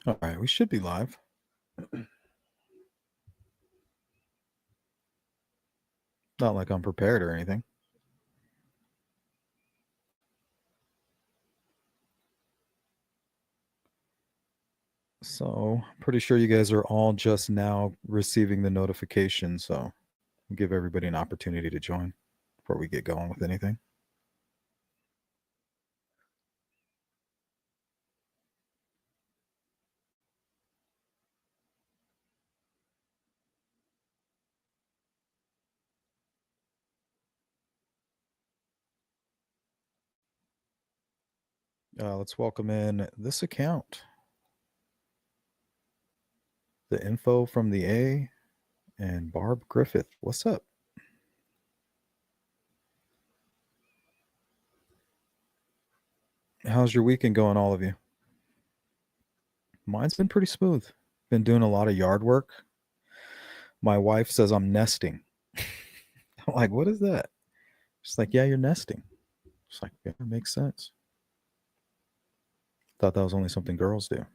All right, we should be live. Not like I'm prepared or anything. So, pretty sure you guys are all just now receiving the notification, so we'll give everybody an opportunity to join before we get going with anything. Let's welcome in this account. The info from the A and Barb Griffith. What's up? How's your weekend going, all of you? Mine's been pretty smooth. Been doing a lot of yard work. My wife says I'm nesting. I'm like, what is that? She's like, yeah, you're nesting. It's like, yeah, it makes sense. Thought that was only something girls do.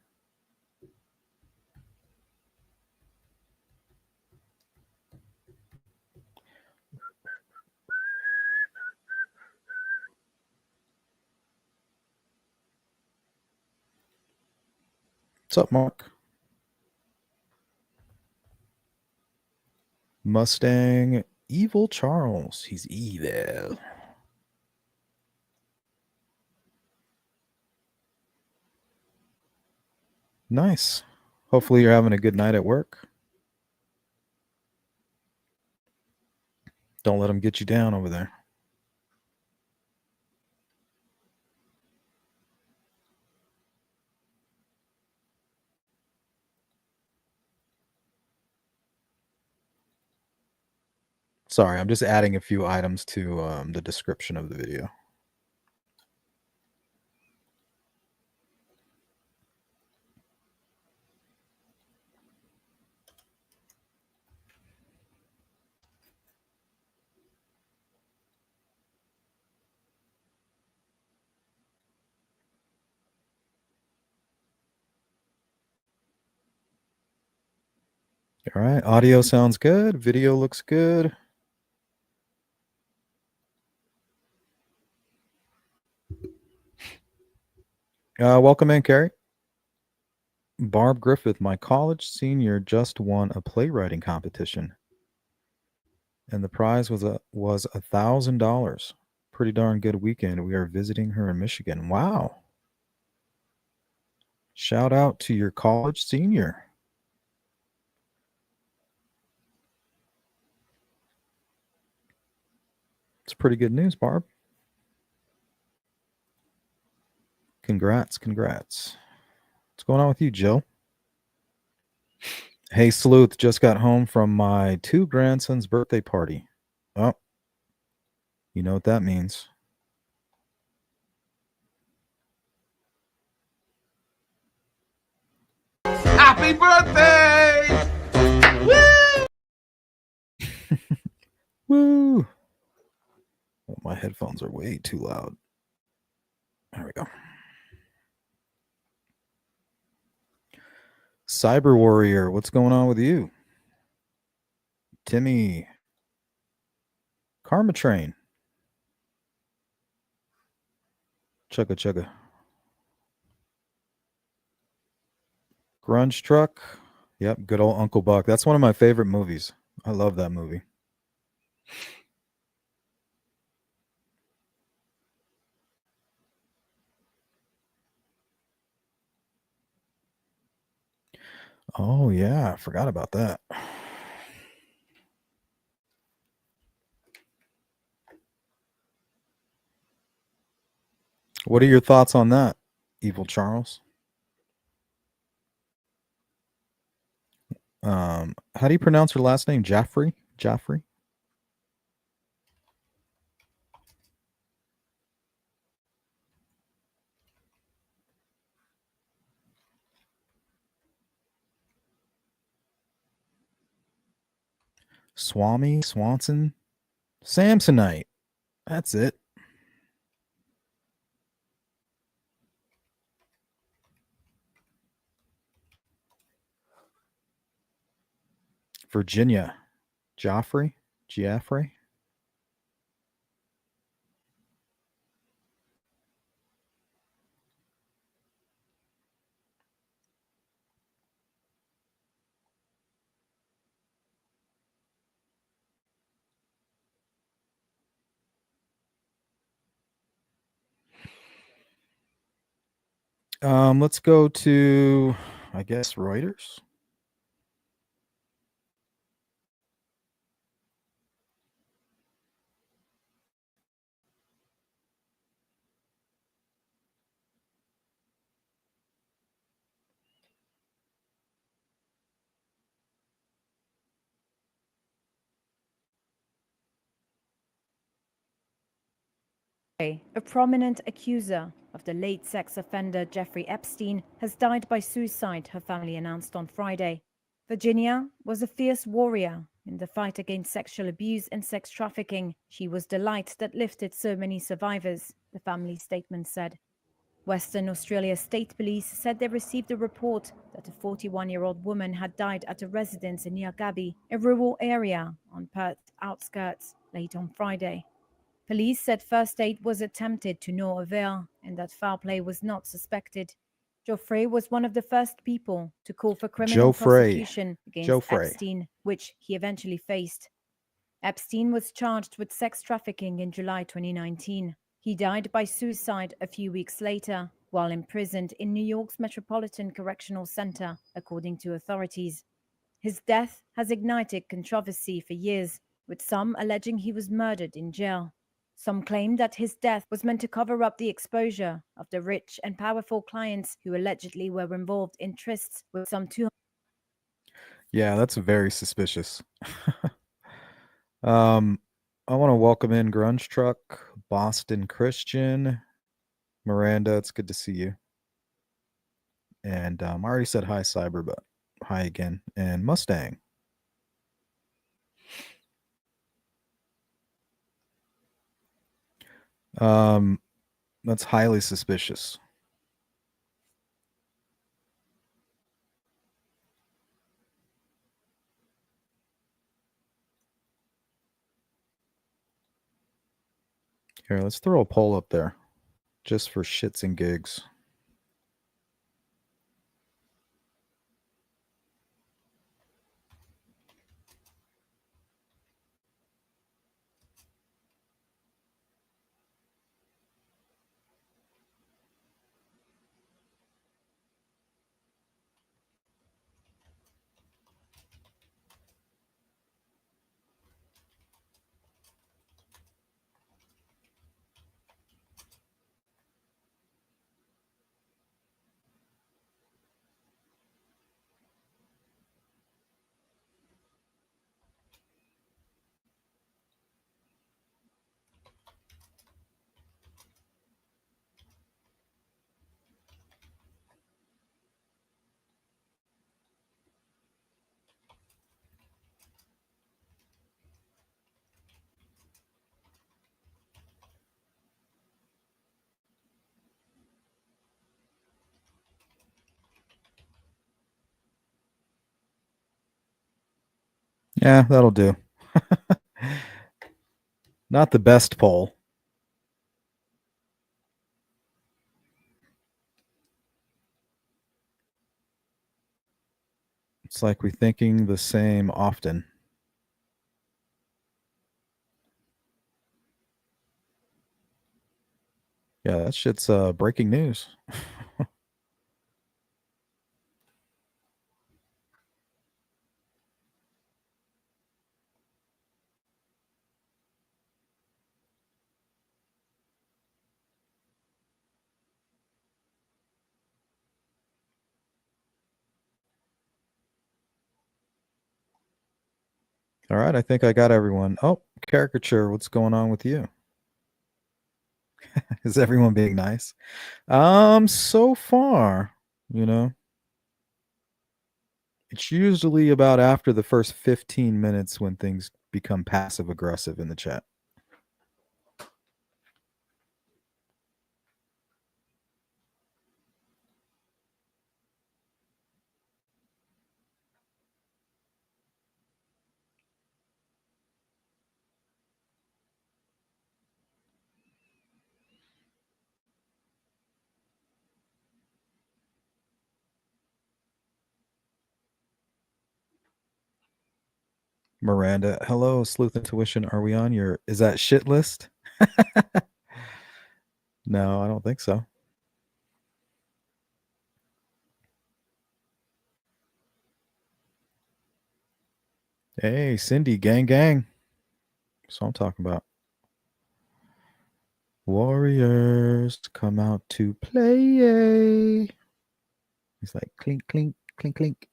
What's up, Mark? Mustang Evil Charles. He's evil. Nice. Hopefully you're having a good night at work. Don't let them get you down over there. Sorry, I'm just adding a few items to the description of the video. All right, audio sounds good. Video looks good. Welcome in, Carrie. Barb Griffith, my college senior, just won a playwriting competition, and the prize was $1,000. Pretty darn good weekend. We are visiting her in Michigan. Wow! Shout out to your college senior. It's pretty good news, Barb. Congrats. What's going on with you, Jill? Hey, Sleuth, just got home from my 2 grandsons' birthday party. Oh, you know what that means. Happy birthday! Woo! Woo! Oh, my headphones are way too loud. There we go. Cyber Warrior, what's going on with you? Timmy. Karma Train. Chugga. Grunge Truck. Yep, good old Uncle Buck. That's one of my favorite movies. I love that movie. Oh, yeah, I forgot about that. What are your thoughts on that, Evil Charles? How do you pronounce her last name? Jaffrey? Swanson, Samsonite. That's it. Virginia. Joffrey? Giaffrey? Let's go to, I guess, Reuters. A prominent accuser of the late sex offender Jeffrey Epstein has died by suicide, her family announced on Friday. Virginia was a fierce warrior in the fight against sexual abuse and sex trafficking. She was the light that lifted so many survivors, the family statement said. Western Australia State Police said they received a report that a 41-year-old woman had died at a residence in Yagabi, a rural area on Perth's outskirts, late on Friday. Police said first aid was attempted to no avail and that foul play was not suspected. Joffrey was one of the first people to call for criminal prosecution against Epstein, which he eventually faced. Epstein was charged with sex trafficking in July 2019. He died by suicide a few weeks later, while imprisoned in New York's Metropolitan Correctional Center, according to authorities. His death has ignited controversy for years, with some alleging he was murdered in jail. Some claim that his death was meant to cover up the exposure of the rich and powerful clients who allegedly were involved in trysts with some 200. Yeah, that's very suspicious. I want to welcome in Grunge Truck, Boston Christian, Miranda. It's good to see you. And I already said hi, Cyber, but hi again. And Mustang. That's highly suspicious. Here, let's throw a poll up there just for shits and gigs. Yeah, that'll do. Not the best poll. It's like we're thinking the same often. Yeah, that shit's breaking news. All right, I think I got everyone. Oh, caricature, what's going on with you? Is everyone being nice? So far, you know, it's usually about after the first 15 minutes when things become passive aggressive in the chat. Miranda, hello, Sleuth Intuition. Are we on your, is that shit list? No, I don't think so. Hey, Cindy, gang, gang. That's what I'm talking about. Warriors, come out to play. He's like, clink, clink, clink, clink.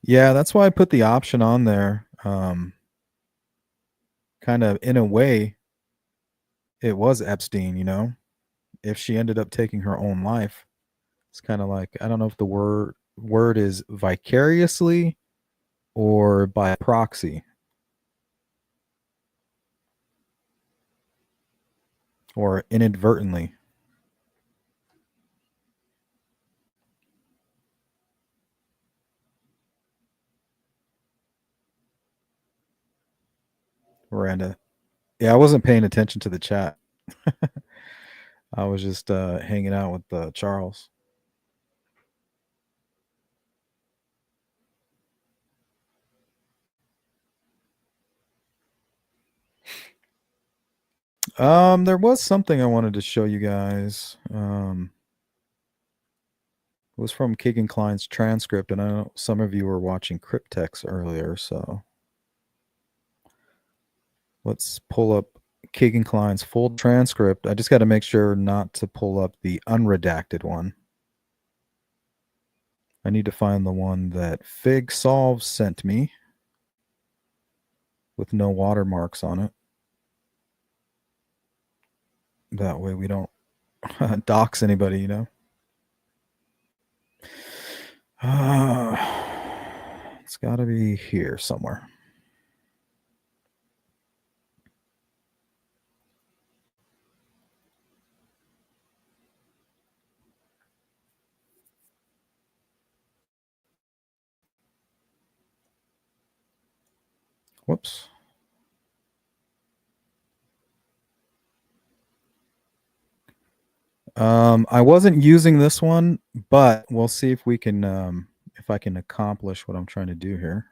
Yeah, that's why I put the option on there. Kind of in a way, it was Epstein, you know? If she ended up taking her own life, it's kind of like, I don't know if the word is vicariously or by proxy or inadvertently. Miranda. Yeah, I wasn't paying attention to the chat. I was just hanging out with Charles. There was something I wanted to show you guys. It was from Keegan Kline's transcript, and I know some of you were watching Cryptex earlier, so let's pull up Keegan Kline's full transcript. I just got to make sure not to pull up the unredacted one. I need to find the one that Fig Solve sent me with no watermarks on it. That way we don't dox anybody, you know. It's got to be here somewhere. Whoops. I wasn't using this one, but we'll see if we can, if I can accomplish what I'm trying to do here.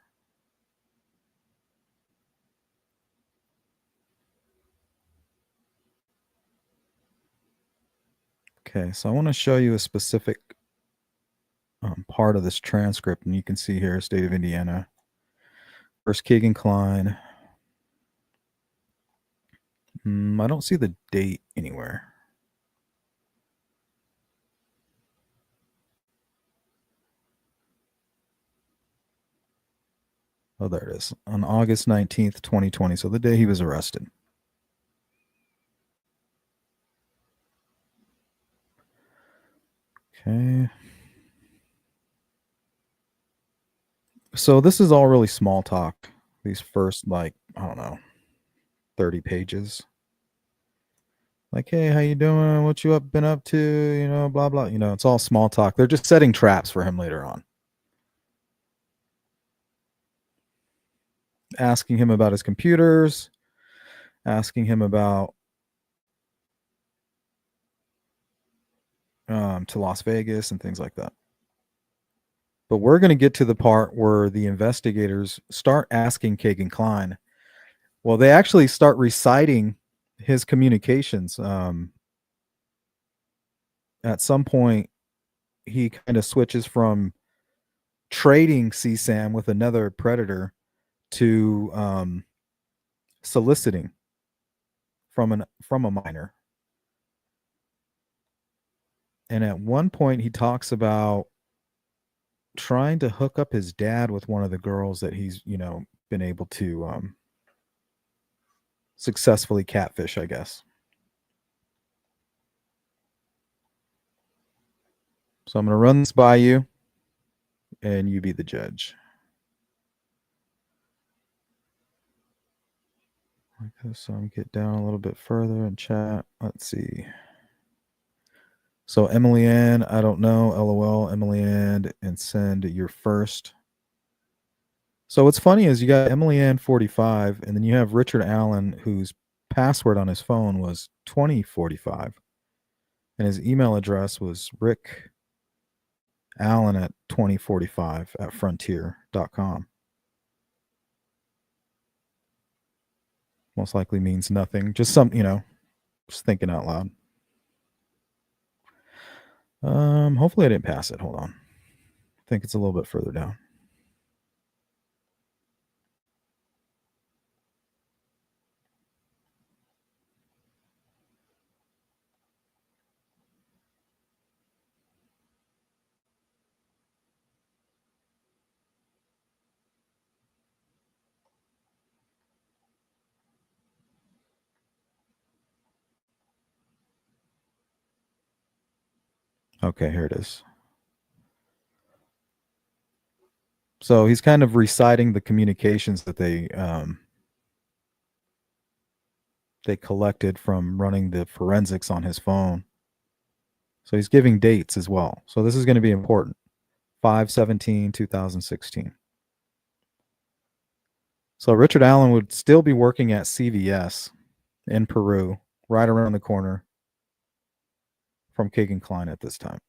Okay, so I want to show you a specific part of this transcript, and you can see here, state of Indiana. First, Keegan Kline. I don't see the date anywhere. Oh, there it is. On August 19th, 2020. So the day he was arrested. Okay. So this is all really small talk. These first, like, I don't know, 30 pages. Like, hey, how you doing? What you been up to? You know, blah, blah. You know, it's all small talk. They're just setting traps for him later on. Asking him about his computers, asking him about to Las Vegas and things like that. But we're going to get to the part where the investigators start asking Keegan Kline. Well, they actually start reciting his communications. At some point, he kind of switches from trading CSAM with another predator to soliciting from a minor. And at one point, he talks about trying to hook up his dad with one of the girls that he's, you know, been able to successfully catfish, I guess. So I'm going to run this by you, and you be the judge. Okay, so I'm get down a little bit further in chat. Let's see. So Emily Ann, I don't know. LOL, Emily Ann, and send your first. So what's funny is you got Emily Ann 45, and then you have Richard Allen, whose password on his phone was 2045. And his email address was rickallen@2045@frontier.com. Most likely means nothing. Just some, just thinking out loud. Hopefully I didn't pass it. Hold on. I think it's a little bit further down. Okay, here it is. So he's kind of reciting the communications that they collected from running the forensics on his phone. So he's giving dates as well. So this is going to be important. 5/17/2016. So Richard Allen would still be working at CVS in Peru, right around the corner from Keegan Kline at this time.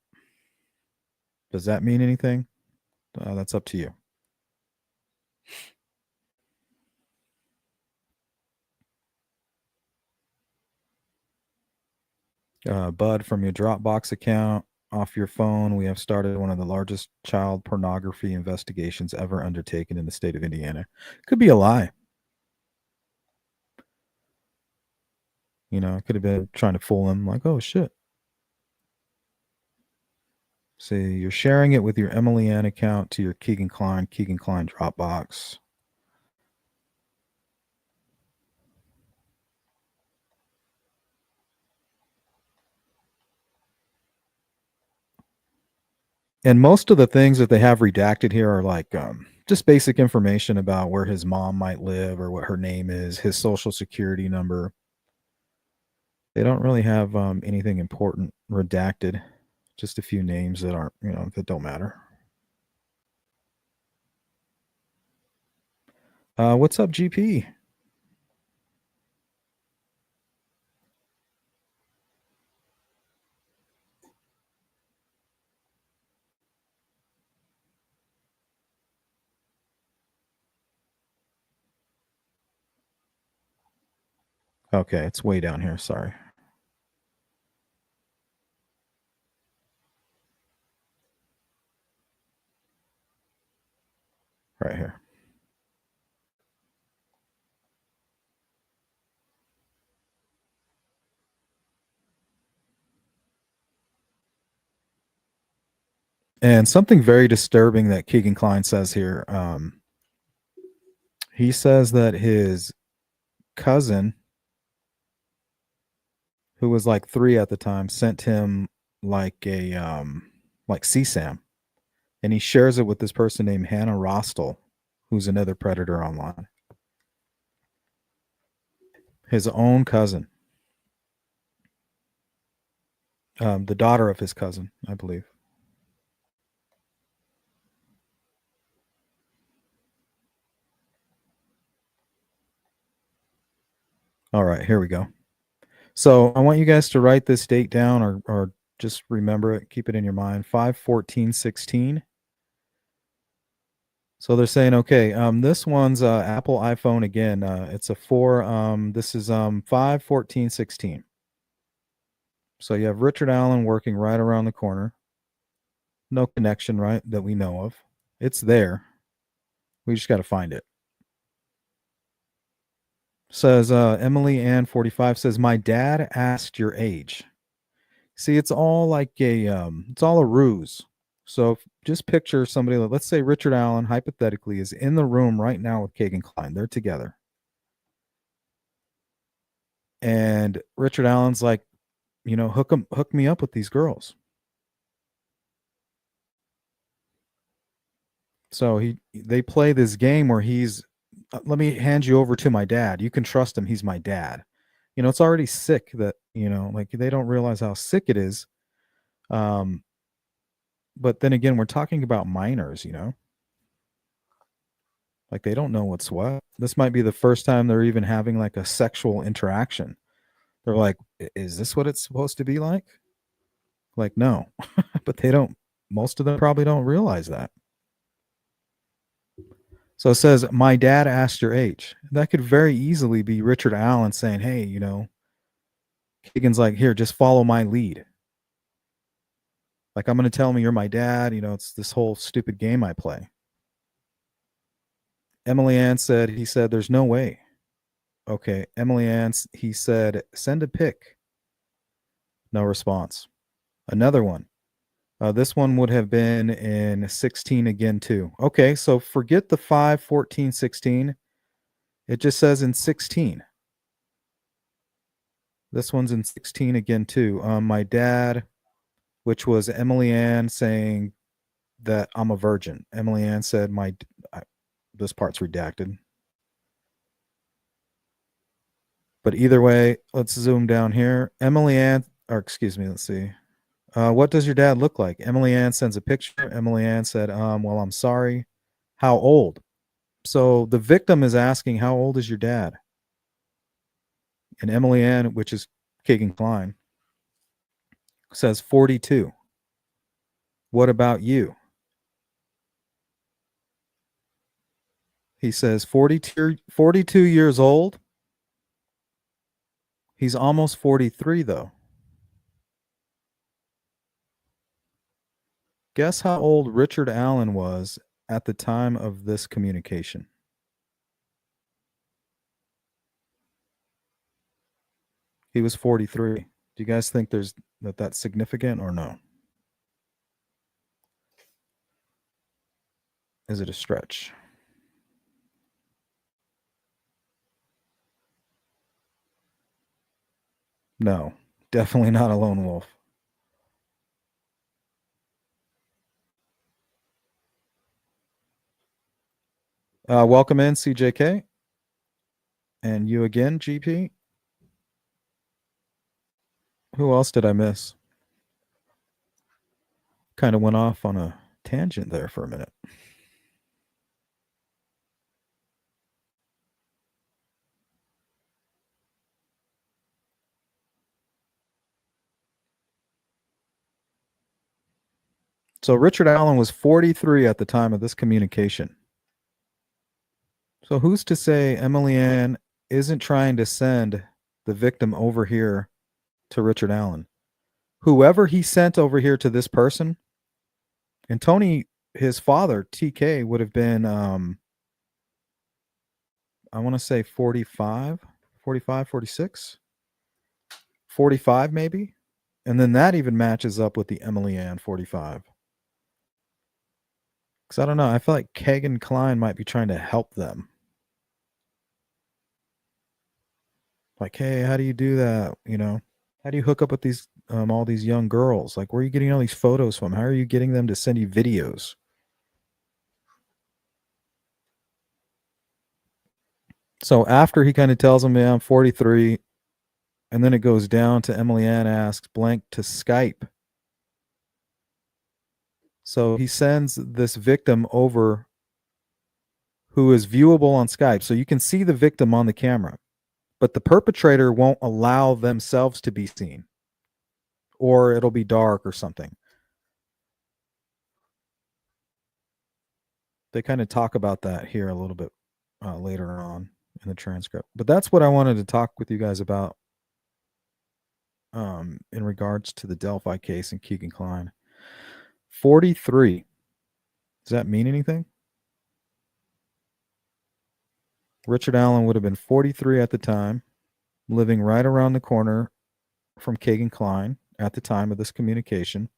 Does that mean anything? That's up to you. Bud, from your Dropbox account, off your phone, we have started one of the largest child pornography investigations ever undertaken in the state of Indiana. Could be a lie. It could have been trying to fool him, like, oh, shit. See, you're sharing it with your Emily Ann account to your Keegan Kline Dropbox. And most of the things that they have redacted here are like just basic information about where his mom might live or what her name is, his social security number. They don't really have anything important redacted. Just a few names that aren't, that don't matter. What's up, GP? Okay, it's way down here. Sorry. Right here. And something very disturbing that Keegan Kline says here. He says that his cousin, who was like 3 at the time, sent him like a like CSAM, and he shares it with this person named Hannah Rostel, who's another predator online. His own cousin, the daughter of his cousin, I believe. All right, here we go. So I want you guys to write this date down, or just remember it, keep it in your mind. 5/14/16. So they're saying, okay, this one's Apple iPhone again. It's a 4. This is 5/14/16. So you have Richard Allen working right around the corner. No connection, right, that we know of. It's there. We just got to find it. Says Emily Ann 45 says, my dad asked your age. See, it's all like it's all a ruse. So just picture somebody, let's say Richard Allen, hypothetically, is in the room right now with Keegan Kline. They're together. And Richard Allen's like, hook me up with these girls. So they play this game where he's, let me hand you over to my dad. You can trust him. He's my dad. It's already sick that, like they don't realize how sick it is. But then again, we're talking about minors, like they don't know what's what. This might be the first time they're even having like a sexual interaction. They're like, is this what it's supposed to be like? Like, no. But they don't, most of them probably don't realize that. So it says, my dad asked your age. That could very easily be Richard Allen saying, hey, Keegan's like, here, just follow my lead. Like, I'm going to tell me you're my dad. It's this whole stupid game I play. Emily Ann said, he said, there's no way. Okay. Emily Ann, he said, send a pic. No response. Another one. This one would have been in 16 again, too. Okay. So forget the 5, 14, 16. It just says in 16. This one's in 16 again, too. My dad, which was Emily Ann saying that I'm a virgin. Emily Ann said, this part's redacted. But either way, let's zoom down here. Emily Ann, or excuse me, let's see. What does your dad look like? Emily Ann sends a picture. Emily Ann said, well, I'm sorry. How old? So the victim is asking, how old is your dad? And Emily Ann, which is Keegan Kline, says 42. What about you? He says 42 years old. He's almost 43, though. Guess how old Richard Allen was at the time of this communication? He was 43. Do you guys think that's significant or no? Is it a stretch? No, definitely not a lone wolf. Welcome in, CJK. And you again, GP. Who else did I miss? Kind of went off on a tangent there for a minute. So Richard Allen was 43 at the time of this communication. So who's to say Emily Ann isn't trying to send the victim over here to Richard Allen? Whoever he sent over here to this person, and Tony, his father, TK, would have been, I want to say 45, 46, 45 maybe. And then that even matches up with the Emily Ann 45. Because I don't know, I feel like Keegan Kline might be trying to help them. Like, hey, how do you do that? How do you hook up with these all these young girls? Like, where are you getting all these photos from? How are you getting them to send you videos? So after he kind of tells him, yeah, I'm 43, and then it goes down to Emily Ann asks blank to Skype. So he sends this victim over who is viewable on Skype. So you can see the victim on the camera, but the perpetrator won't allow themselves to be seen, or it'll be dark or something. They kind of talk about that here a little bit later on in the transcript. But that's what I wanted to talk with you guys about in regards to the Delphi case and Keegan Kline. 43. Does that mean anything? Richard Allen would have been 43 at the time, living right around the corner from Keegan Kline at the time of this communication.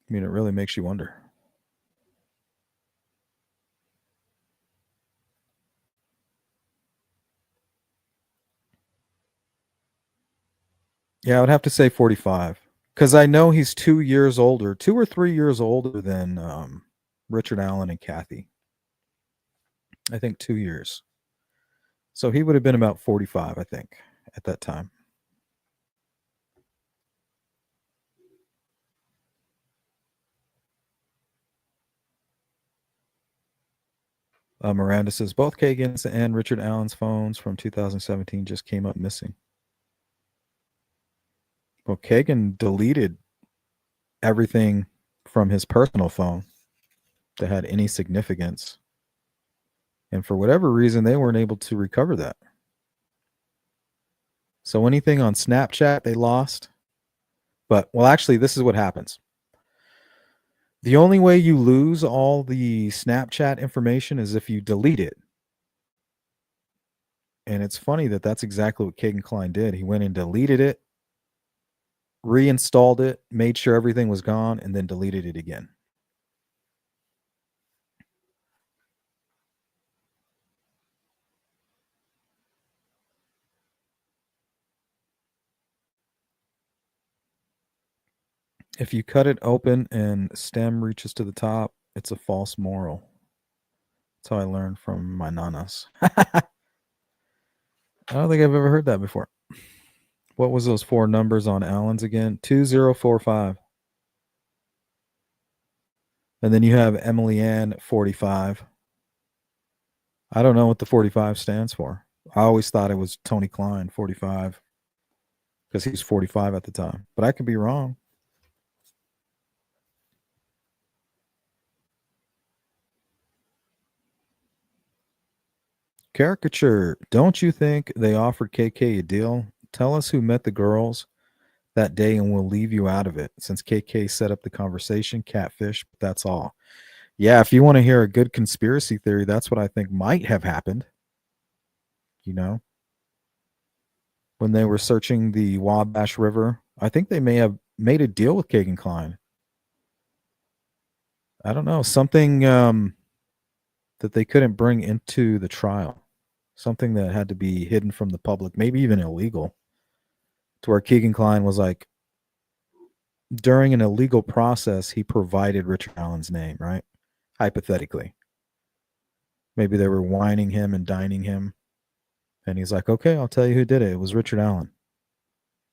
I mean, it really makes you wonder. Yeah, I would have to say 45 because I know he's 2 years older, 2 or 3 years older than Richard Allen and Kathy. I think 2 years. So he would have been about 45, I think, at that time. Miranda says both Kagan's and Richard Allen's phones from 2017 just came up missing. Well, Kagan deleted everything from his personal phone that had any significance. And for whatever reason, they weren't able to recover that. So anything on Snapchat, they lost. But, well, actually, this is what happens. The only way you lose all the Snapchat information is if you delete it. And it's funny that that's exactly what Keegan Kline did. He went and deleted it, reinstalled it, made sure everything was gone, and then deleted it again. If you cut it open and stem reaches to the top, it's a false moral. That's how I learned from my nanas. I don't think I've ever heard that before. What was those 4 numbers on Allen's again? 2045. And then you have Emily Ann 45. I don't know what the 45 stands for. I always thought it was Tony Kline 45 because he was 45 at the time, but I could be wrong. Caricature, don't you think they offered KK a deal? Tell us who met the girls that day and we'll leave you out of it. Since KK set up the conversation, catfish, but that's all. Yeah, if you want to hear a good conspiracy theory, that's what I think might have happened. You know, when they were searching the Wabash River, I think they may have made a deal with Keegan Kline. I don't know, something that they couldn't bring into the trial, something that had to be hidden from the public, maybe even illegal, to where Keegan Kline was like, during an illegal process, he provided Richard Allen's name, right? Hypothetically. Maybe they were whining him and dining him. And he's like, okay, I'll tell you who did it. It was Richard Allen.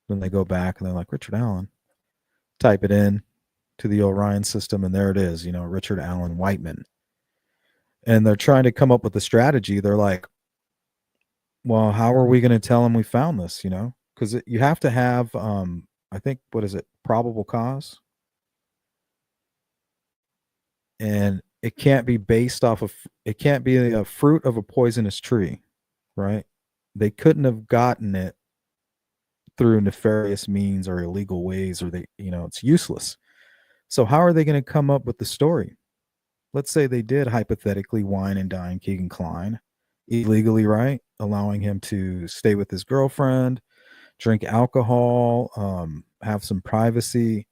Then they go back and they're like, Richard Allen. Type it in to the Orion system, and there it is, you know, Richard Allen Whiteman. And they're trying to come up with a strategy. They're like, well, how are we going to tell him we found this, you know? Because you have to have, I think, what is it, probable cause? And it can't be based off of, it can't be a fruit of a poisonous tree, right? They couldn't have gotten it through nefarious means or illegal ways, or they, you know, it's useless. So how are they going to come up with the story? Let's say they did hypothetically wine and dine Keegan Kline illegally, right? Allowing him to stay with his girlfriend, drink alcohol, have some privacy,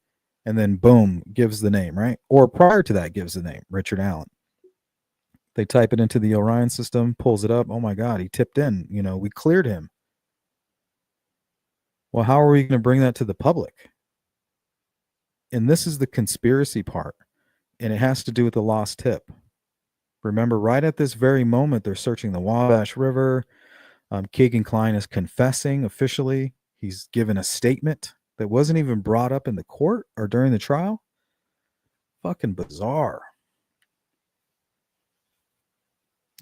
and then boom, gives the name, right? Or prior to that, gives the name, Richard Allen. They type it into the Orion system, pulls it up. Oh my God, he tipped in. You know, we cleared him. Well, how are we going to bring that to the public? And this is the conspiracy part. And it has to do with the lost tip. Remember, right at this very moment, they're searching the Wabash River. Keegan Kline is confessing officially. He's given a statement that wasn't even brought up in the court or during the trial. Fucking bizarre.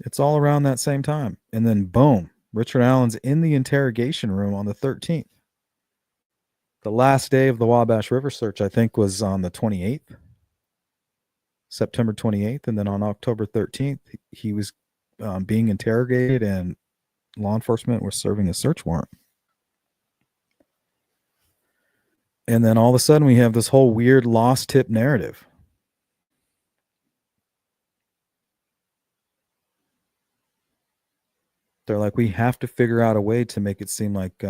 It's all around that same time. And then boom, Richard Allen's in the interrogation room on the 13th. The last day of the Wabash River search, I think, was on the 28th. September 28th, and then on October 13th, he was being interrogated, and law enforcement were serving a search warrant. And then all of a sudden, we have this whole weird lost tip narrative. They're like, we have to figure out a way to make it seem like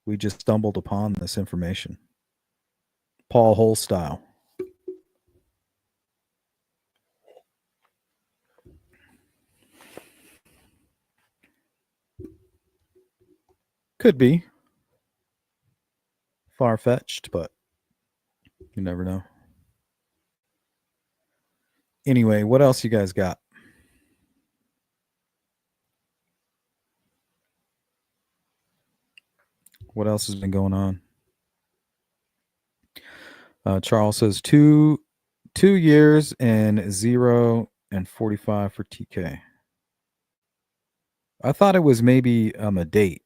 we just stumbled upon this information. Paul Hole style. Could be far-fetched, but you never know. Anyway, what else you guys got? What else has been going on? Charles says 2 years and 0 and 45 for TK. I thought it was maybe a date,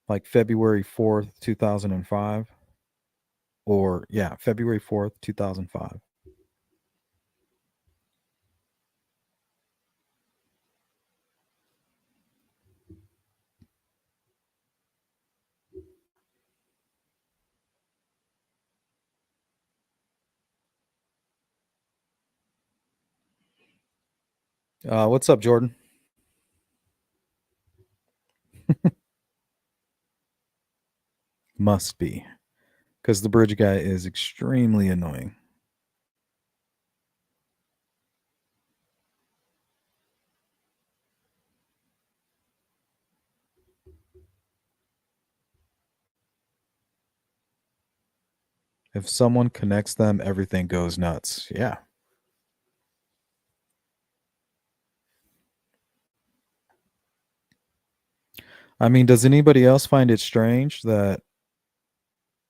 like February 4th, 2005. Or, yeah, February 4th, 2005. What's up, Jordan? Must be. Because the bridge guy is extremely annoying. If someone connects them, everything goes nuts. Yeah. I mean, does anybody else find it strange that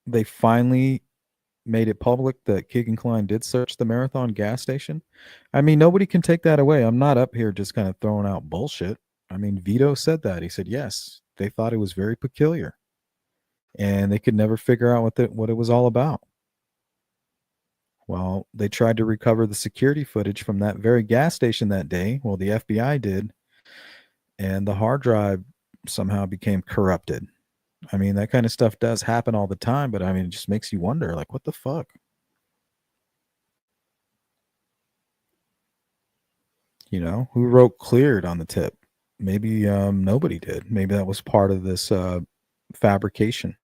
they finally made it public that Keegan Kline did search the Marathon gas station? I mean, nobody can take that away. I'm not up here just kind of throwing out bullshit. I mean, Vito said that. He said, yes, they thought it was very peculiar and they could never figure out what it was all about. Well, they tried to recover the security footage from that very gas station that day. Well, the FBI did, and the hard drive somehow became corrupted. I mean, that kind of stuff does happen all the time, but I mean, it just makes you wonder, like, what the fuck? You know, who wrote cleared on the tip? Maybe nobody did. Maybe that was part of this fabrication,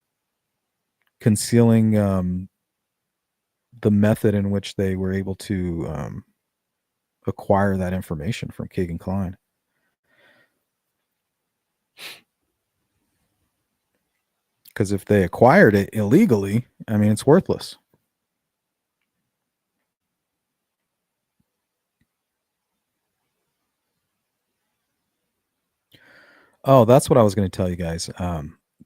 concealing the method in which they were able to acquire that information from Keegan Kline. Because if they acquired it illegally, I mean, it's worthless. Oh, that's what I was going to tell you guys.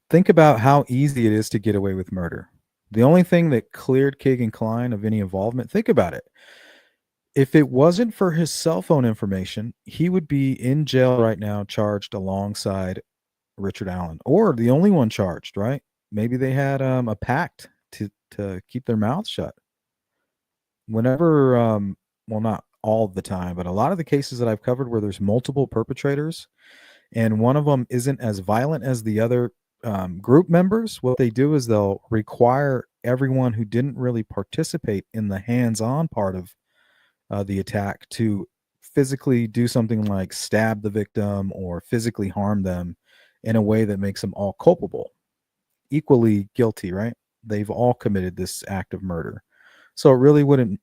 Think about how easy it is to get away with murder. The only thing that cleared Keegan Kline of any involvement, think about it. If it wasn't for his cell phone information, he would be in jail right now, charged alongside Richard Allen, or the only one charged, right? Maybe they had a pact to keep their mouths shut. Whenever, well, not all the time, but a lot of the cases that I've covered where there's multiple perpetrators and one of them isn't as violent as the other group members, what they do is they'll require everyone who didn't really participate in the hands-on part of the attack to physically do something like stab the victim or physically harm them in a way that makes them all culpable, equally guilty, right? They've all committed this act of murder. So it really wouldn't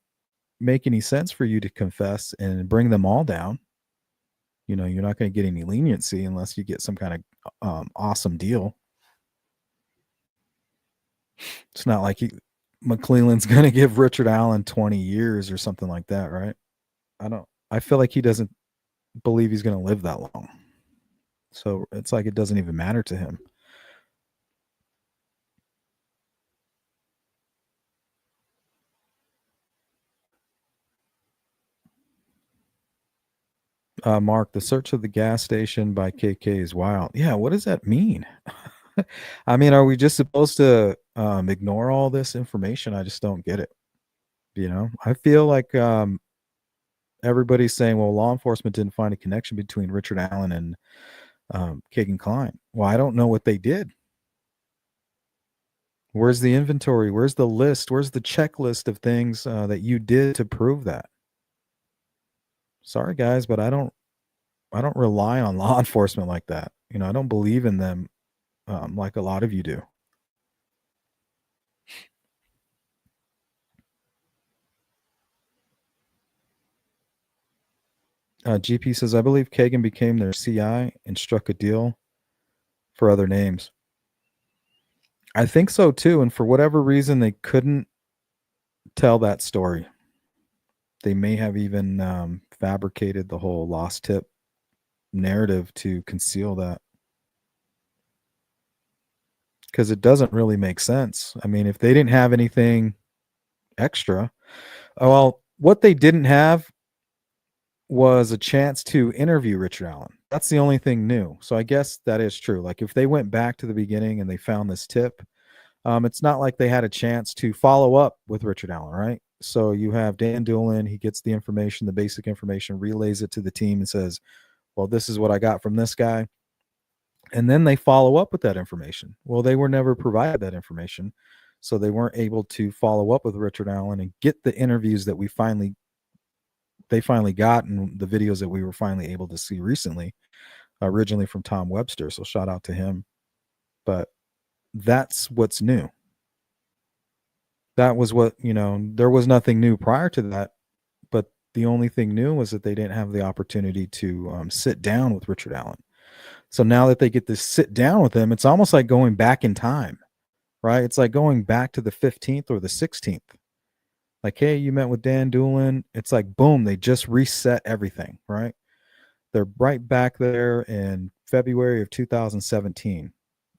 make any sense for you to confess and bring them all down. You know, you're not going to get any leniency unless you get some kind of awesome deal. It's not like McClellan's going to give Richard Allen 20 years or something like that, right? I feel like he doesn't believe he's going to live that long. So it's like it doesn't even matter to him. Mark, the search of the gas station by KK is wild. Yeah, what does that mean? I mean, are we just supposed to ignore all this information? I just don't get it. You know, I feel like everybody's saying, well, law enforcement didn't find a connection between Richard Allen and Keegan Kline. Well, I don't know what they did. Where's the inventory? Where's the list? Where's the checklist of things that you did to prove that? Sorry, guys, but I don't rely on law enforcement like that. You know, I don't believe in them like a lot of you do. GP says, I believe Kagan became their CI and struck a deal for other names. I think so too. And for whatever reason, they couldn't tell that story. They may have even fabricated the whole lost tip narrative to conceal that. Because it doesn't really make sense. I mean, if they didn't have anything extra, well, what they didn't have was a chance to interview Richard Allen. That's the only thing new. So I guess that is true. Like if they went back to the beginning and they found this tip, it's not like they had a chance to follow up with Richard Allen, right? So you have Dan Doolin, he gets the information, the basic information, relays it to the team and says, well, this is what I got from this guy. And then they follow up with that information. Well, they were never provided that information. So they weren't able to follow up with Richard Allen and get the interviews that they finally got, and the videos that we were finally able to see recently, originally from Tom Webster. So shout out to him. But that's what's new. That was what, there was nothing new prior to that. But the only thing new was that they didn't have the opportunity to sit down with Richard Allen. So now that they get to sit down with him, it's almost like going back in time, right? It's like going back to the 15th or the 16th. Like, hey, you met with Dan Doolin. It's like, boom, they just reset everything, right? They're right back there in February of 2017.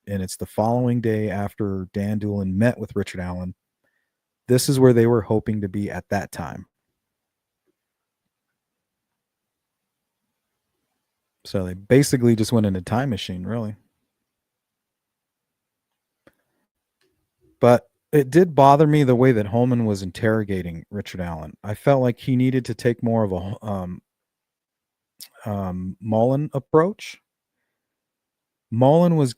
And it's the following day after Dan Doolin met with Richard Allen. This is where they were hoping to be at that time. So they basically just went in a time machine, really. But it did bother me the way that Holman was interrogating Richard Allen. I felt like he needed to take more of a Mullen approach. Mullen was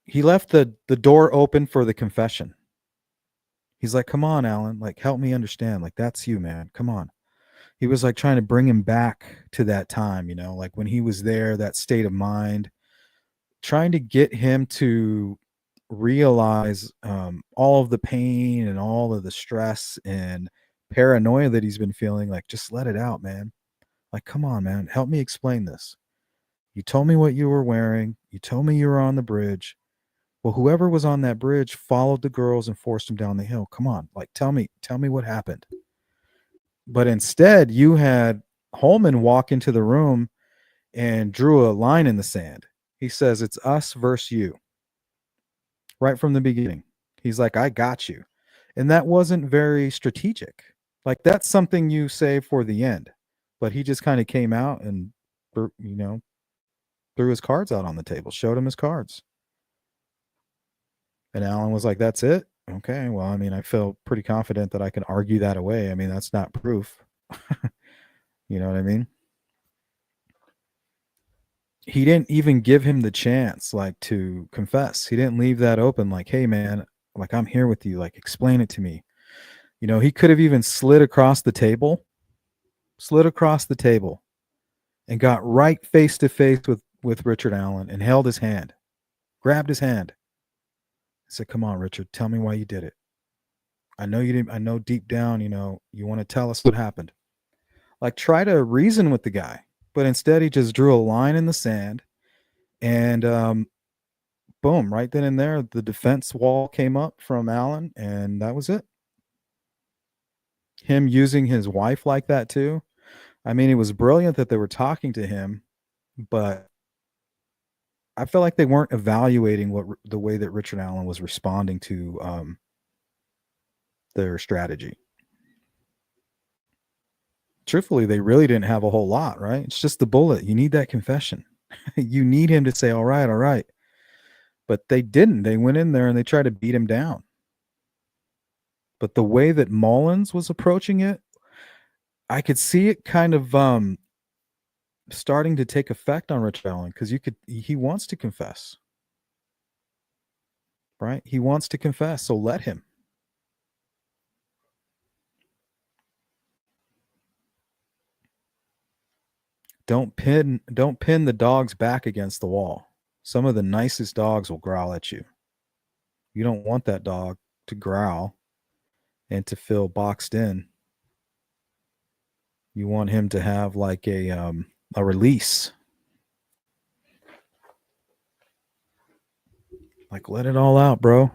he left the door open for the confession. He's like, come on, Allen, like, help me understand. Like, that's you, man. Come on. He was like trying to bring him back to that time, like when he was there, that state of mind, trying to get him to realize all of the pain and all of the stress and paranoia that he's been feeling. Like, just let it out, man. Like, come on, man, help me explain this. You told me what you were wearing. You told me you were on the bridge. Well, whoever was on that bridge followed the girls and forced them down the hill. Come on, like, tell me what happened. But instead, you had Holman walk into the room and drew a line in the sand. He says, it's us versus you. Right from the beginning. He's like, I got you. And that wasn't very strategic. Like, that's something you say for the end. But he just kind of came out and, threw his cards out on the table, showed him his cards. And Allen was like, that's it? Okay, well, I mean, I feel pretty confident that I can argue that away. I mean, that's not proof. You know what I mean? He didn't even give him the chance, like, to confess. He didn't leave that open, like, hey, man, like, I'm here with you. Like, explain it to me. He could have even slid across the table and got right face to face with Richard Allen and held his hand, grabbed his hand. I said, come on, Richard, tell me why you did it. I know you didn't. I know deep down, you want to tell us what happened. Like, try to reason with the guy. But instead, he just drew a line in the sand. And boom, right then and there, the defense wall came up from Allen. And that was it. Him using his wife like that, too. I mean, it was brilliant that they were talking to him. But I felt like they weren't evaluating the way that Richard Allen was responding to their strategy. Truthfully, they really didn't have a whole lot, right? It's just the bullet. You need that confession. You need him to say, all right. But they didn't. They went in there and they tried to beat him down. But the way that Mullins was approaching it, I could see it kind of starting to take effect on Richard Allen, because he wants to confess, right? He wants to confess, so let him. Don't pin the dog's back against the wall. Some of the nicest dogs will growl at you. You don't want that dog to growl and to feel boxed in. You want him to have like a release. Like, let it all out, bro.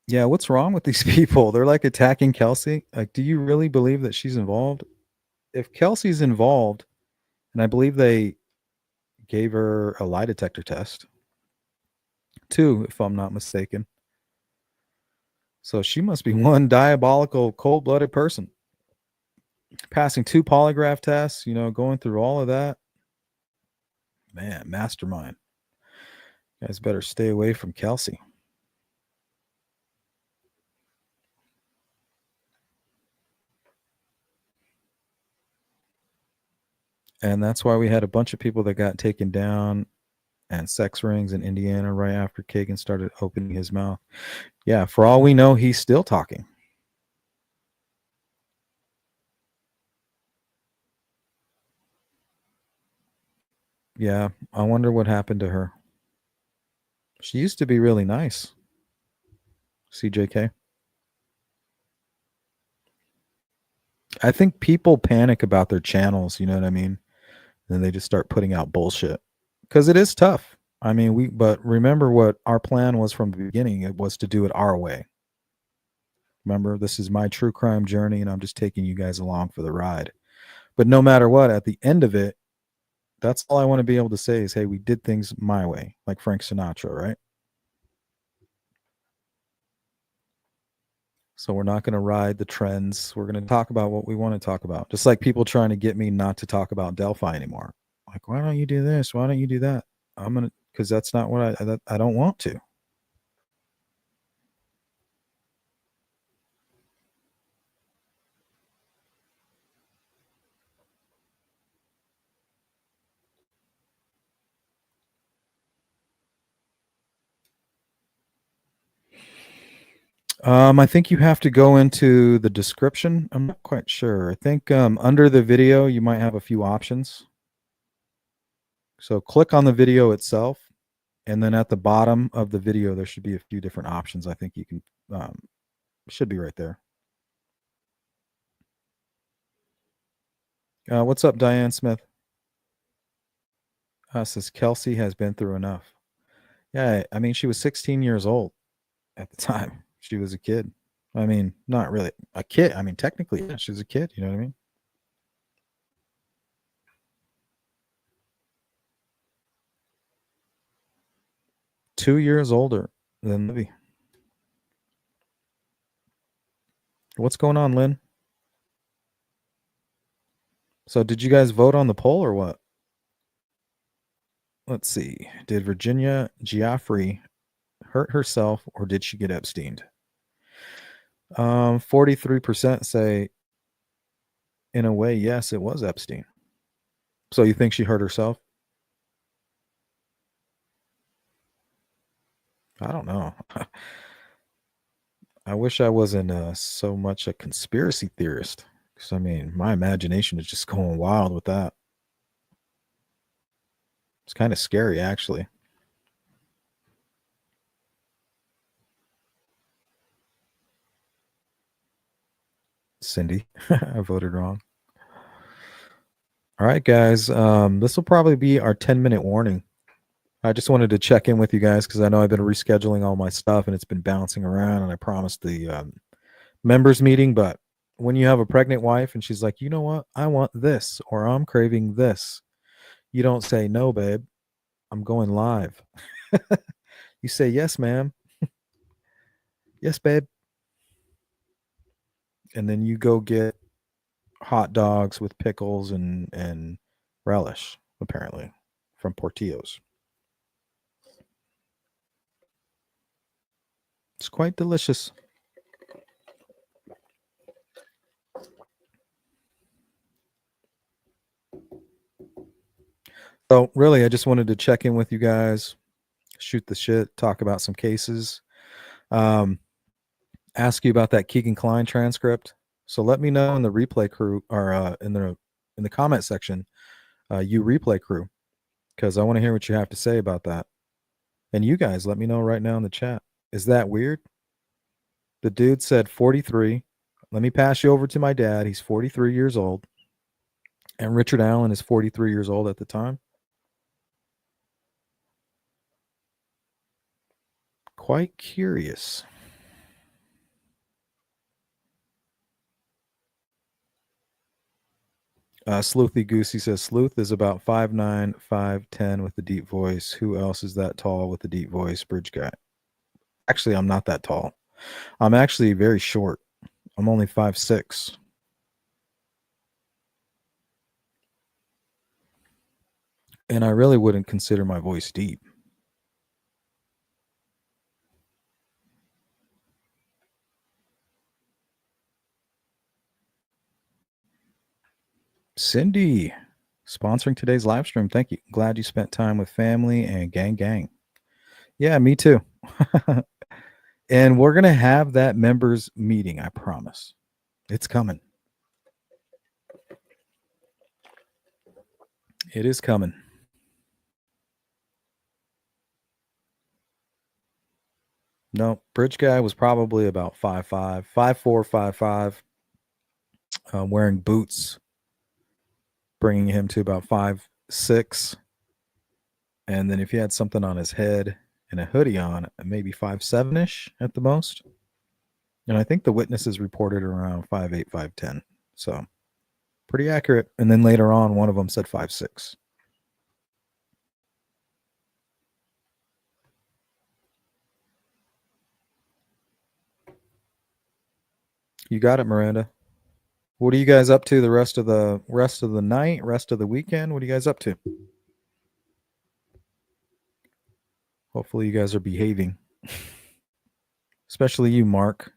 Yeah, what's wrong with these people? They're like attacking Kelsey. Like, do you really believe that she's involved? If Kelsey's involved, and I believe they gave her a lie detector test. 2, if I'm not mistaken. So she must be one diabolical, cold-blooded person. Passing 2 polygraph tests, going through all of that. Man, mastermind. You guys better stay away from Kelsey. And that's why we had a bunch of people that got taken down and sex rings in Indiana right after Keegan started opening his mouth. Yeah, for all we know, he's still talking. Yeah, I wonder what happened to her. She used to be really nice. CJK. I think people panic about their channels, you know what I mean? And they just start putting out bullshit. Because it is tough. I mean, but remember what our plan was from the beginning. It was to do it our way. Remember, this is my true crime journey, and I'm just taking you guys along for the ride. But no matter what, at the end of it, that's all I want to be able to say is, hey, we did things my way, like Frank Sinatra, right? So we're not going to ride the trends. We're going to talk about what we want to talk about. Just like people trying to get me not to talk about Delphi anymore. Like, why don't you do this? Why don't you do that? I'm going to, because that's not what I don't want to. I think you have to go into the description. I'm not quite sure. I think under the video, you might have a few options. So click on the video itself, and then at the bottom of the video, there should be a few different options. I think you can, should be right there. What's up, Diane Smith? Says Kelsey has been through enough. Yeah, I mean, she was 16 years old at the time. She was a kid. I mean, not really a kid. I mean, technically, yeah, she was a kid. You know what I mean? Two years older than Libby. What's going on, Lynn? So, did you guys vote on the poll or what? Let's see. Did Virginia Giuffre hurt herself or did she get Epsteined? 43% say, in a way, yes, it was Epstein. So, you think she hurt herself? I don't know. I wish I wasn't so much a conspiracy theorist. Because, I mean, my imagination is just going wild with that. It's kind of scary, actually. Cindy, I voted wrong. All right, guys. This will probably be our 10-minute warning. I just wanted to check in with you guys because I know I've been rescheduling all my stuff and it's been bouncing around. And I promised the members meeting, but when you have a pregnant wife and she's like, you know what, I want this or I'm craving this, you don't say no, babe. I'm going live. You say yes, ma'am. Yes, babe. And then you go get hot dogs with pickles and relish, apparently, from Portillo's. It's quite delicious. So really, I just wanted to check in with you guys, shoot the shit, talk about some cases, ask you about that Keegan Kline transcript. So let me know in the replay crew or in the comment section, you replay crew, because I want to hear what you have to say about that. And you guys, let me know right now in the chat. Is that weird? The dude said 43. Let me pass you over to my dad. He's 43 years old. And Richard Allen is 43 years old at the time. Quite curious. Sleuthy Goosey says Sleuth is about 5'9", 5'10" with a deep voice. Who else is that tall with a deep voice? Bridge guy. Actually, I'm not that tall. I'm actually very short. I'm only 5'6". And I really wouldn't consider my voice deep. Cindy, sponsoring today's live stream. Thank you. Glad you spent time with family and gang. Yeah, me too. And we're going to have that members meeting, I promise. It's coming. It is coming. No, Bridge guy was probably about 5'5", 5'4", 5'5", wearing boots, bringing him to about 5'6". And then if he had something on his head and a hoodie on, maybe 5'7"-ish at the most. And I think the witnesses reported around 5'8", 5'10". So pretty accurate. And then later on, one of them said 5'6". You got it, Miranda. What are you guys up to the rest of the night, rest of the weekend? What are you guys up to? Hopefully you guys are behaving. Especially you, Mark.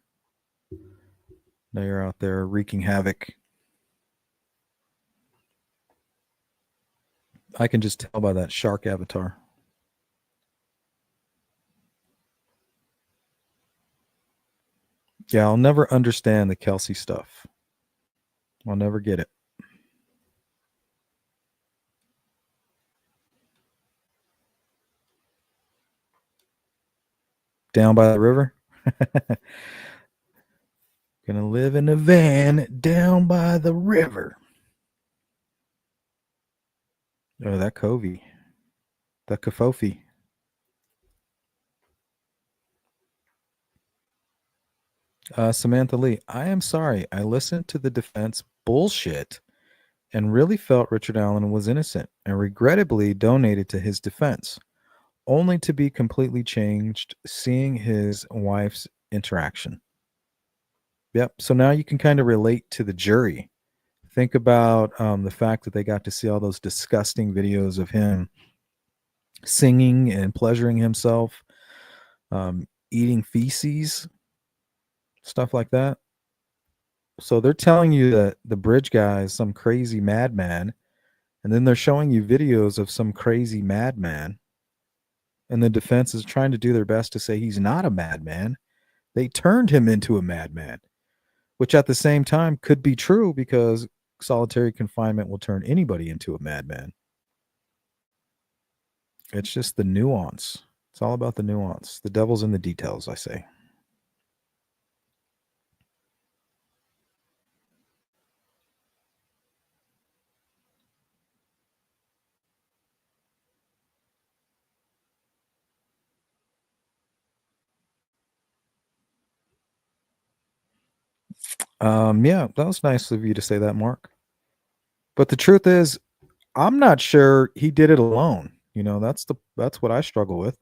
Now you're out there wreaking havoc. I can just tell by that shark avatar. Yeah, I'll never understand the Kelsey stuff. I'll never get it. Down by the river? Gonna live in a van down by the river. Oh, that Covey. The Kafofi. Samantha Lee, I am sorry. I listened to the defense bullshit and really felt Richard Allen was innocent and regrettably donated to his defense, only to be completely changed seeing his wife's interaction. Yep. So now you can kind of relate to the jury. Think about the fact that they got to see all those disgusting videos of him singing and pleasuring himself, eating feces, stuff like that. So they're telling you that the bridge guy is some crazy madman, and then they're showing you videos of some crazy madman, and the defense is trying to do their best to say he's not a madman. They turned him into a madman, which at the same time could be true because solitary confinement will turn anybody into a madman. It's just the nuance. It's all about the nuance. The devil's in the details, I say. Yeah, that was nice of you to say that, Mark. But the truth is, I'm not sure he did it alone. You know, that's what I struggle with.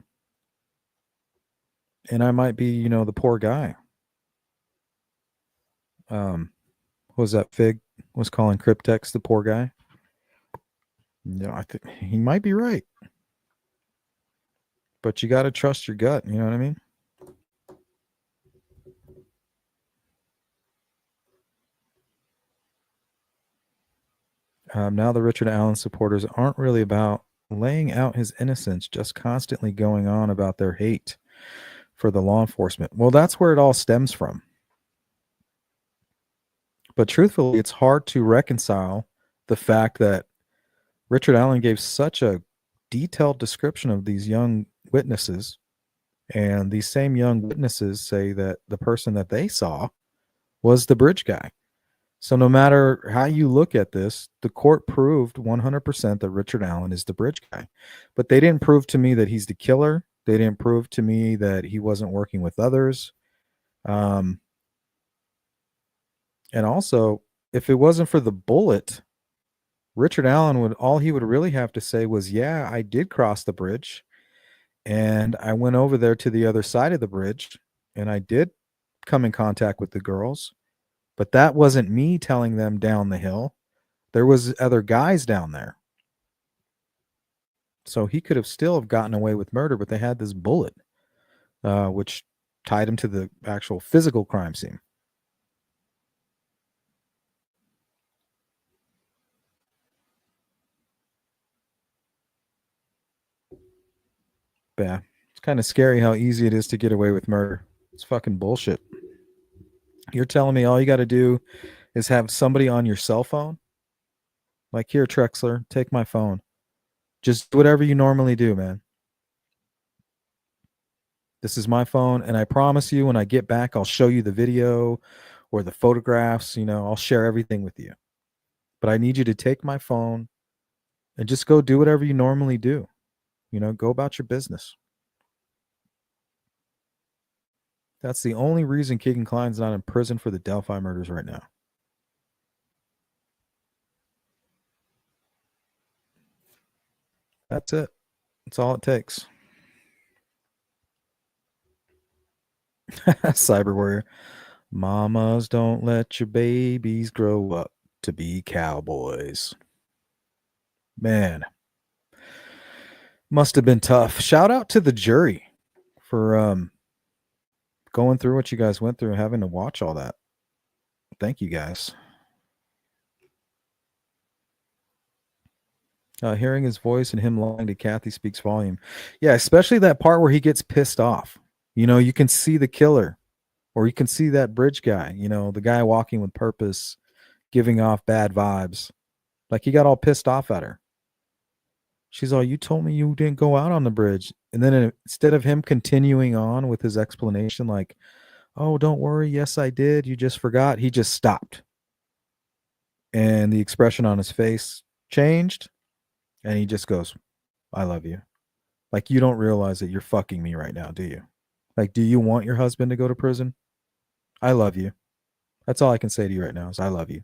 And I might be, the poor guy. Was that Fig was calling Cryptex the poor guy? No, I think he might be right. But you got to trust your gut. You know what I mean? Now the Richard Allen supporters aren't really about laying out his innocence, just constantly going on about their hate for the law enforcement. Well, that's where it all stems from. But truthfully, it's hard to reconcile the fact that Richard Allen gave such a detailed description of these young witnesses, and these same young witnesses say that the person that they saw was the bridge guy. So no matter how you look at this, the court proved 100% that Richard Allen is the bridge guy. But they didn't prove to me that he's the killer. They didn't prove to me that he wasn't working with others. And also, if it wasn't for the bullet Richard Allen all he would really have to say was, "Yeah, I did cross the bridge, and I went over there to the other side of the bridge, and I did come in contact with the girls, but that wasn't me telling them down the hill. There was other guys down there." So he could have still have gotten away with murder, but they had this bullet, which tied him to the actual physical crime scene. Yeah, it's kind of scary how easy it is to get away with murder. It's fucking bullshit. You're telling me all you got to do is have somebody on your cell phone? Like, here, Trexler, take my phone. Just do whatever you normally do, man. This is my phone, and I promise you, when I get back, I'll show you the video or the photographs. I'll share everything with you. But I need you to take my phone and just go do whatever you normally do. Go about your business. That's the only reason Keegan Kline's not in prison for the Delphi murders right now. That's it. That's all it takes. Cyber warrior. Mamas, don't let your babies grow up to be cowboys. Man, must have been tough. Shout out to the jury for going through what you guys went through and having to watch all that. Thank you, guys. Hearing his voice and him lying to Kathy speaks volume. Yeah, especially that part where he gets pissed off. You can see the killer, or you can see that bridge guy, the guy walking with purpose, giving off bad vibes. Like, he got all pissed off at her. She's all, "You told me you didn't go out on the bridge." And then instead of him continuing on with his explanation, like, "Oh, don't worry. Yes, I did. You just forgot." He just stopped. And the expression on his face changed. And he just goes, "I love you." Like, you don't realize that you're fucking me right now, do you? Like, do you want your husband to go to prison? I love you. That's all I can say to you right now is I love you.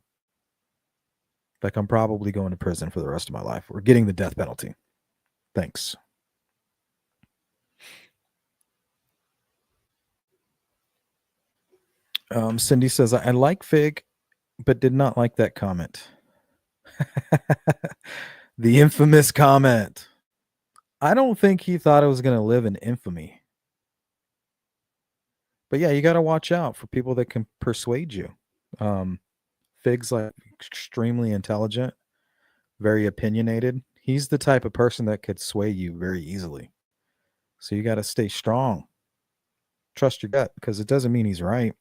Like, I'm probably going to prison for the rest of my life or getting the death penalty. Thanks. Cindy says, "I like Fig, but did not like that comment." The infamous comment. I don't think he thought it was going to live in infamy. But yeah, you got to watch out for people that can persuade you. Fig's like extremely intelligent, very opinionated. He's the type of person that could sway you very easily. So you got to stay strong. Trust your gut, because it doesn't mean he's right.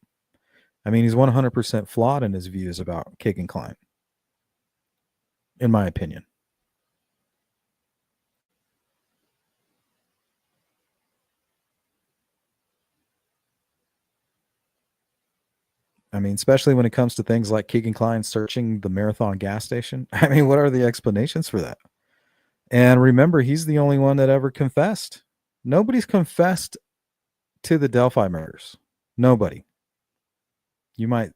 I mean, he's 100% flawed in his views about Keegan Kline, in my opinion. I mean, especially when it comes to things like Keegan Kline searching the Marathon gas station. I mean, what are the explanations for that? And remember, he's the only one that ever confessed. Nobody's confessed to the Delphi murders. Nobody. You might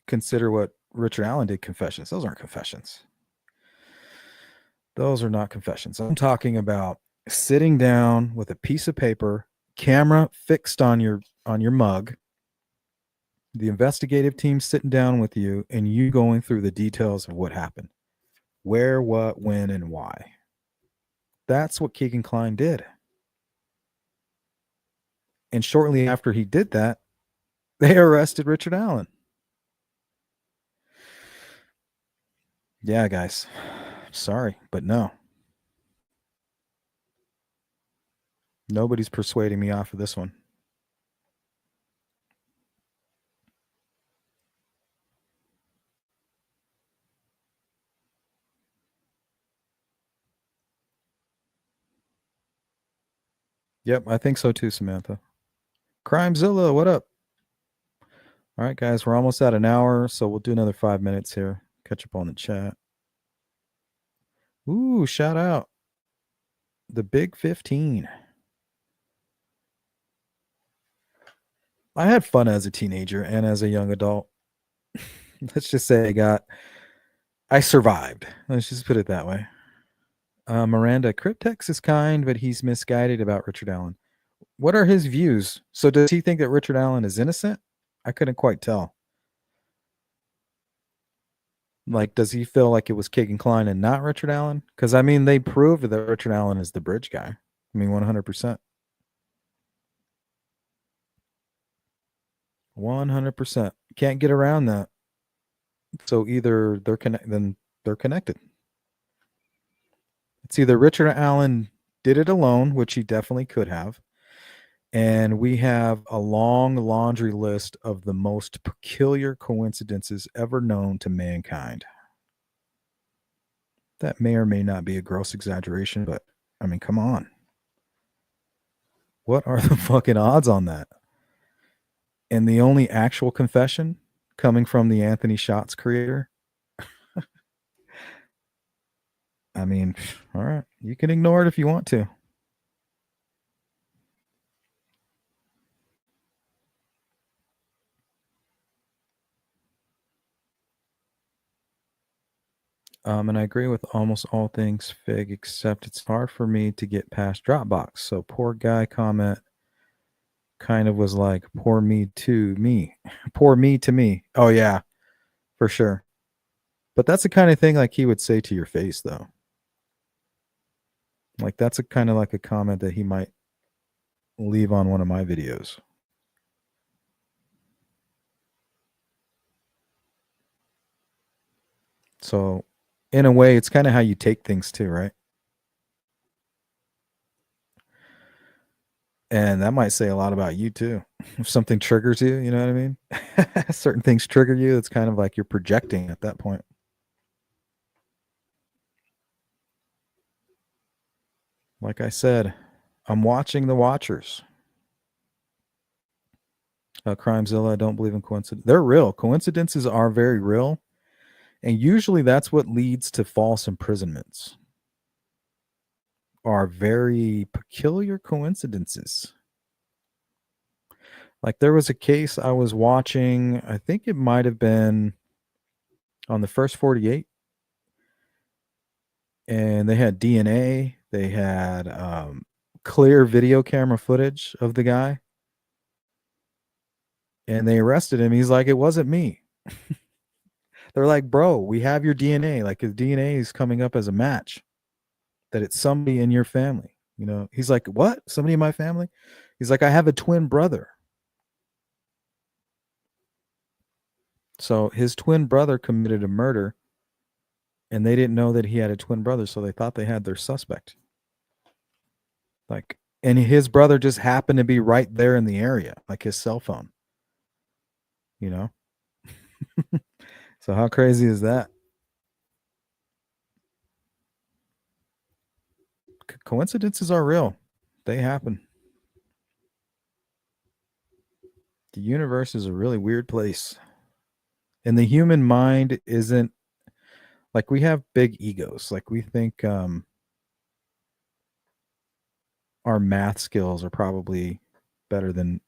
consider what Richard Allen did confessions. Those aren't confessions. Those are not confessions. I'm talking about sitting down with a piece of paper, camera fixed on your mug, the investigative team sitting down with you, and you going through the details of what happened. Where, what, when, and why. That's what Keegan Kline did. And shortly after he did that, they arrested Richard Allen. Yeah, guys. Sorry, but no. Nobody's persuading me off of this one. Yep, I think so too, Samantha. Crimezilla, what up? All right, guys, we're almost at an hour, so we'll do another 5 minutes here. Catch up on the chat. Ooh, shout out. The Big 15. I had fun as a teenager and as a young adult. Let's just say I survived. Let's just put it that way. Miranda, Cryptex is kind, but he's misguided about Richard Allen. What are his views? So does he think that Richard Allen is innocent? I couldn't quite tell. Like, does he feel like it was Keegan Kline and not Richard Allen? Because, I mean, they proved that Richard Allen is the bridge guy. I mean, 100%. 100%. Can't get around that. So either then they're connected. It's either Richard Allen did it alone, which he definitely could have, and we have a long laundry list of the most peculiar coincidences ever known to mankind. That may or may not be a gross exaggeration, but I mean, come on. What are the fucking odds on that? And the only actual confession coming from the Anthony Shots creator. I mean, all right, you can ignore it if you want to. And I agree with almost all things Fig, except it's hard for me to get past Dropbox. So poor guy comment kind of was like, poor me to me. Poor me to me. Oh yeah, for sure. But that's the kind of thing like he would say to your face though. Like that's a kind of like a comment that he might leave on one of my videos. So in a way, it's kind of how you take things too, right? And that might say a lot about you too. If something triggers you, you know what I mean? Certain things trigger you. It's kind of like you're projecting at that point. Like I said, I'm watching the watchers. Crimezilla, I don't believe in coincidence. They're real. Coincidences are very real. And usually that's what leads to false imprisonments. Are very peculiar coincidences. Like there was a case I was watching, I think it might have been on the first 48. And they had DNA, they had clear video camera footage of the guy. And they arrested him. He's like, it wasn't me. They're like, bro, we have your DNA. Like his DNA is coming up as a match that it's somebody in your family. You know, he's like, what? Somebody in my family? He's like, I have a twin brother. So his twin brother committed a murder and they didn't know that he had a twin brother. So they thought they had their suspect. Like, and his brother just happened to be right there in the area, like his cell phone, you know? So how crazy is that? Coincidences are real. They happen. The universe is a really weird place. And the human mind isn't like we have big egos. Like we think our math skills are probably better than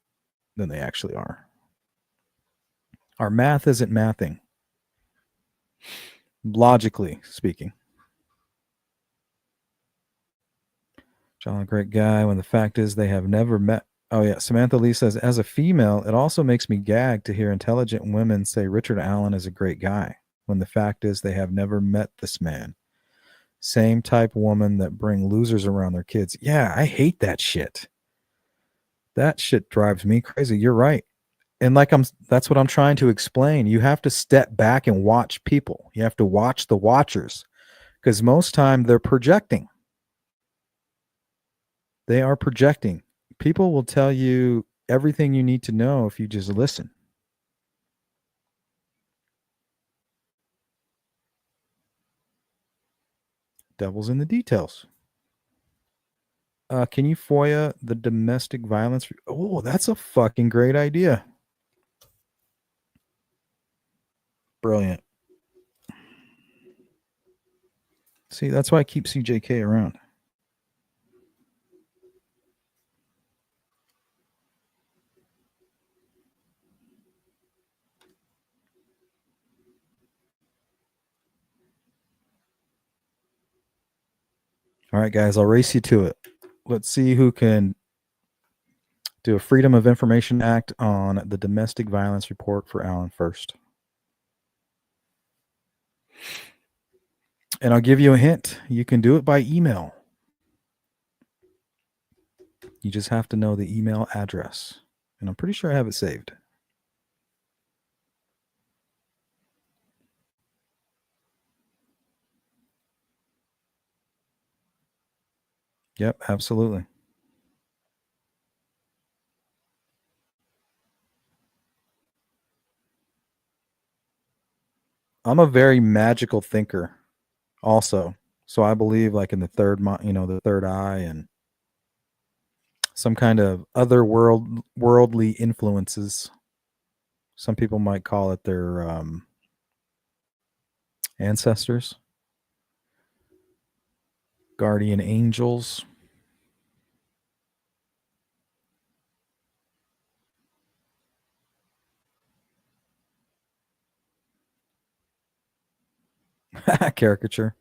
they actually are. Our math isn't mathing. Logically speaking. John, a great guy, when the fact is they have never met. Oh, yeah. Samantha Lee says, as a female, it also makes me gag to hear intelligent women say Richard Allen is a great guy, when the fact is they have never met this man. Same type woman that bring losers around their kids. Yeah, I hate that shit. That shit drives me crazy. You're right. And like that's what I'm trying to explain. You have to step back and watch people. You have to watch the watchers because most time they're projecting. They are projecting. People will tell you everything you need to know if you just listen. Devil's in the details. Can you FOIA the domestic violence? Oh, that's a fucking great idea. Brilliant. See, that's why I keep CJK around. All right, guys, I'll race you to it. Let's see who can do a Freedom of Information Act on the domestic violence report for Alan first. And I'll give you a hint. You can do it by email. You just have to know the email address. And I'm pretty sure I have it saved. Yep, absolutely. I'm a very magical thinker also. So I believe like in the the third eye and some kind of other worldly influences. Some people might call it their ancestors, guardian angels. Caricature.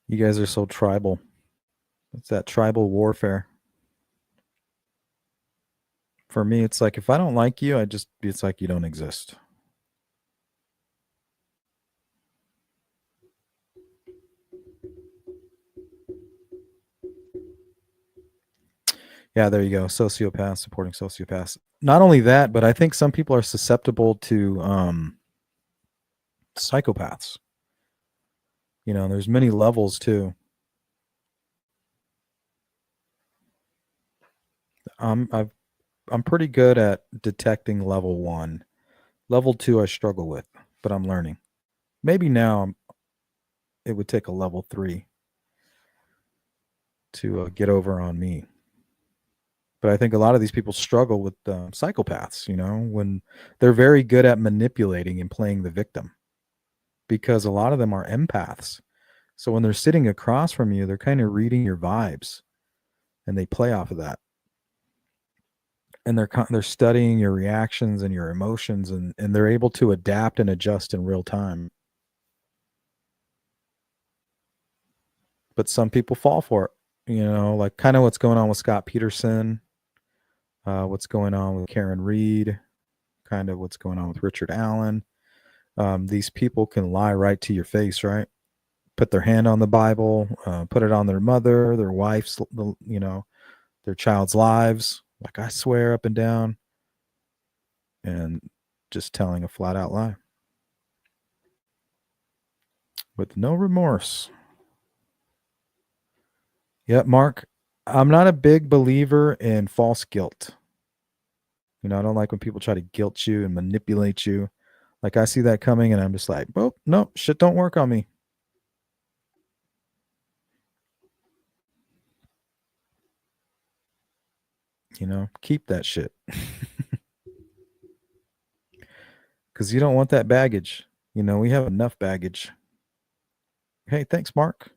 You guys are so tribal. It's that tribal warfare. For me, it's like if I don't like you, it's like you don't exist. Yeah, there you go. Sociopaths supporting sociopaths. Not only that, but I think some people are susceptible to psychopaths. There's many levels too. I'm pretty good at detecting level 1. Level 2 I struggle with, but I'm learning. Maybe now it would take a level 3 to get over on me. But I think a lot of these people struggle with psychopaths, when they're very good at manipulating and playing the victim, because a lot of them are empaths. So when they're sitting across from you, they're kind of reading your vibes and they play off of that. And they're studying your reactions and your emotions, and they're able to adapt and adjust in real time. But some people fall for it, like kind of what's going on with Scott Peterson, what's going on with Karen Reed, kind of what's going on with Richard Allen. These people can lie right to your face, right? Put their hand on the Bible, put it on their mother, their wife's, their child's lives. Like I swear up and down, and just telling a flat out lie with no remorse. Yep, Mark, I'm not a big believer in false guilt. I don't like when people try to guilt you and manipulate you. Like I see that coming and I'm just like, oh, no, shit don't work on me. Keep that shit. Because you don't want that baggage. We have enough baggage. Hey, thanks, Mark.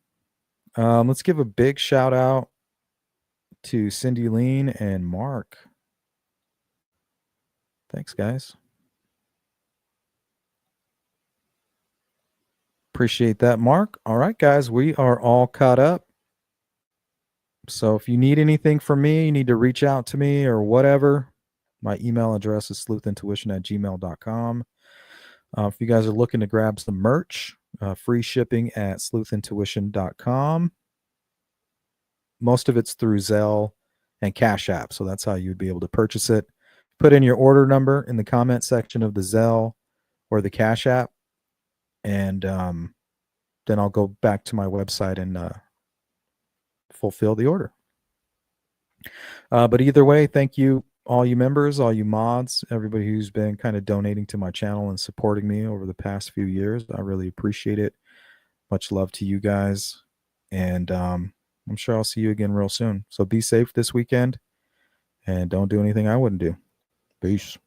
Let's give a big shout out to Cindy Lean and Mark. Thanks, guys. Appreciate that, Mark. All right, guys, we are all caught up. So if you need anything from me, you need to reach out to me or whatever. My email address is sleuthintuition@gmail.com. If you guys are looking to grab some merch, free shipping at sleuthintuition.com. Most of it's through Zelle and Cash App, so that's how you'd be able to purchase it. Put in your order number in the comment section of the Zelle or the Cash App, and then I'll go back to my website and fulfill the order. But either way, thank you, all you members, all you mods, everybody who's been kind of donating to my channel and supporting me over the past few years. I really appreciate it. Much love to you guys. And I'm sure I'll see you again real soon. So be safe this weekend and don't do anything I wouldn't do. Peace.